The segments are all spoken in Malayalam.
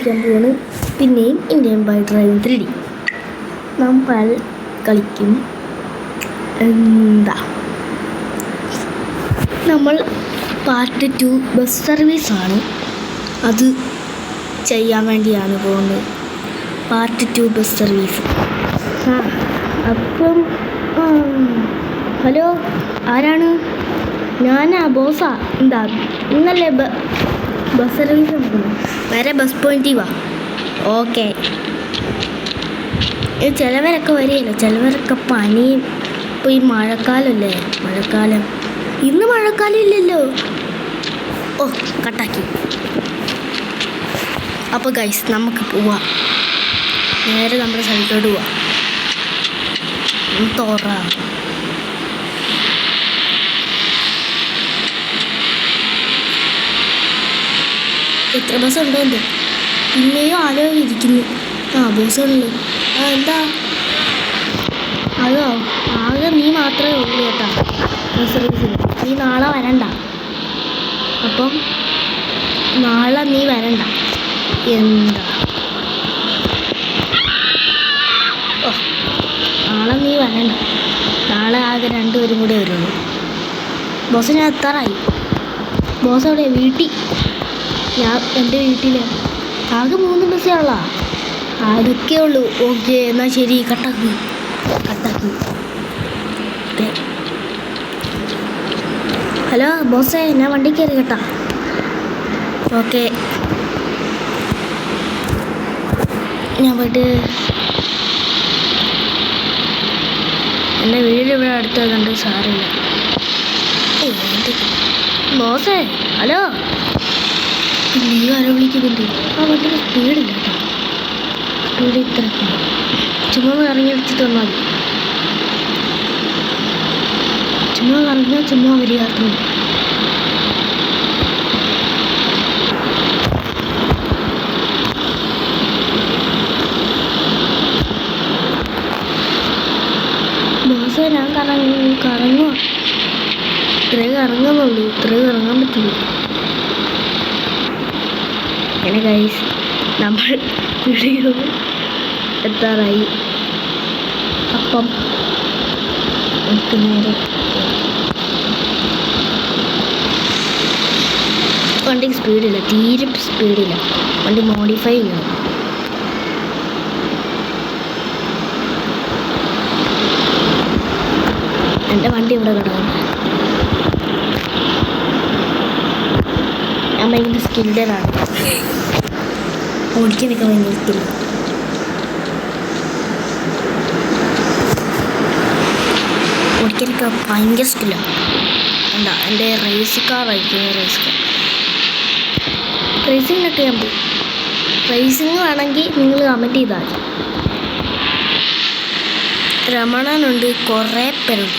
കളിക്കാൻ പോവാണ്. പിന്നെയും ഇന്ത്യൻ ബൈക്ക് ഡ്രൈവിംഗ് 3D നമ്മൾ കളിക്കും. നമ്മൾ പാർട്ട് 2 ബസ് സർവീസാണ്, അത് ചെയ്യാൻ വേണ്ടിയാണ് പോകുന്നത്. Part 2 bus service. അപ്പം ഹലോ, ആരാണ്? ഞാനാ ബോസാ. ഇന്നല്ലേ ബസ് സർവീസ് നടക്കുന്നു. വേറെ ബസ് പോയിന്റിൽ വാ. ഓക്കെ. ചിലവരൊക്കെ വരികയില്ല, ചിലവരൊക്കെ പനിയും. ഇപ്പോൾ ഈ മഴക്കാലമല്ലേ, മഴക്കാലം. ഇന്ന് മഴക്കാലം ഇല്ലല്ലോ. ഓ, കട്ടാക്കി. അപ്പോൾ ഗൈസ്, നമുക്ക് പോവാം. നേരെ നമ്മുടെ സ്ഥലത്തോട്ട് പോവാം. തോറ എത്ര ബസ്സുണ്ടോ എന്തോ, പിന്നെയും ആലോചിക്കുന്നു. ബസ്സുണ്ട്. എന്താ അതോ? ആകെ നീ മാത്രമേ ഉള്ളൂ കേട്ടോ ബസ് സർവീസിൽ. നീ നാളെ വരണ്ട. അപ്പം നാളെ നീ വരണ്ട. എന്താ നാളെ നീ വരണ്ട. നാളെ ആകെ 2 പേരും കൂടെ വരുള്ളൂ. ബോസ്, ഞാൻ എത്താറായി. ബോസ് എവിടെ? വീട്ടിൽ. എൻ്റെ വീട്ടിൽ ആകെ 3 ബസ്സേ ഉള്ളൂ. അതൊക്കെ ഉള്ളൂ. ഓക്കെ, എന്നാൽ ശരി. കട്ടാക്കി. ഹലോ ബോസേ, ഞാൻ വണ്ടി കയറി കേട്ടാ. ഓക്കെ, ഞാൻ പോയിട്ട് എൻ്റെ വീട് ഇവിടെ അടുത്തതുണ്ട്. സാറില്ല. ബോസേ, ഹലോ. നീ ആരോ വിളിക്കുന്നുണ്ട്. വണ്ടിയുടെ സ്പീഡില്ല കേട്ടോ. സ്പീഡ് ഇത്ര ചുമ്മാ ഇറങ്ങി അടിച്ചിട്ട് വന്നാൽ മതി. ചുമ്മാ ഇറങ്ങിയാൽ ചുമ്മാ വരികയായിരുന്നു. ബോസേ, ഞാൻ കറങ്ങുക. ഇത്രേ കറങ്ങുന്നുള്ളൂ, ഇത്രേ കറങ്ങാൻ പറ്റുള്ളൂ. അങ്ങനെ ഗൈസ്, നമ്മൾ വീഡിയോ എത്താറായി. അപ്പം നമുക്ക് നേരെ വണ്ടിക്ക് സ്പീഡില്ല, തീരെ സ്പീഡില്ല. വണ്ടി മോഡിഫൈ ചെയ്യണം. എൻ്റെ വണ്ടി ഇവിടെ കിടക്കുന്നു. ഞാൻ ഭയങ്കര സ്കില്ലറാണ്. ഓടിക്കാനൊക്കെ ഭയങ്കര സ്കില്ല. ഓടിക്കാനൊക്കെ ഭയങ്കര സ്കില്ലാണ്. എൻ്റെ റേസ് കാറായിരിക്കും. റേസിങ്ങിനൊക്കെ ഞാൻ പോകും. റേസിങ് വേണമെങ്കിൽ നിങ്ങൾ കമൻറ്റ് ചെയ്താൽ മതി. രമണനുണ്ട്, കുറേ പേരുണ്ട്.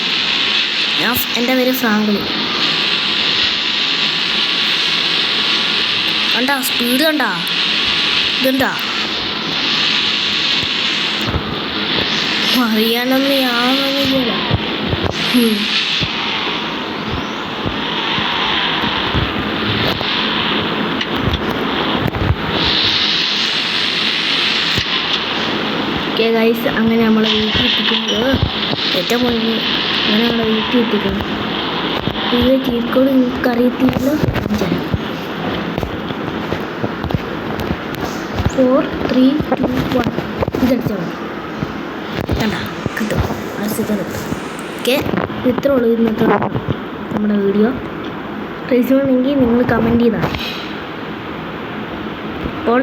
എൻ്റെ പേര് ഫ്രാങ്ക്ലിൻ. കണ്ടാ സ്പീഡ്? കണ്ടാ ഇതുണ്ടാ? അറിയാനൊന്നും യാതൊന്നുമില്ല. ഓക്കെ ഗൈസ്, അങ്ങനെ നമ്മളെ വീട്ടിൽ എത്തിക്കുന്നത് ഏറ്റവും മുന്നിൽ. അങ്ങനെ നമ്മളെ വീട്ടിൽ എത്തിക്കണം. ഇത് ചീർക്കോട് നിങ്ങൾക്ക് അറിയത്തില്ലല്ലോ. 4, 3, 2, 1 ഇതടിച്ചാൽ മതി. കണ്ട കിട്ടും. ആവശ്യത്തിനെത്തും. ഓക്കെ, ഇത്രേ ഉള്ളൂ ഇന്നത്തെ നമ്മുടെ വീഡിയോ. റേസ് വേണമെങ്കിൽ നിങ്ങൾ കമൻറ്റ് ചെയ്താൽ. അപ്പോൾ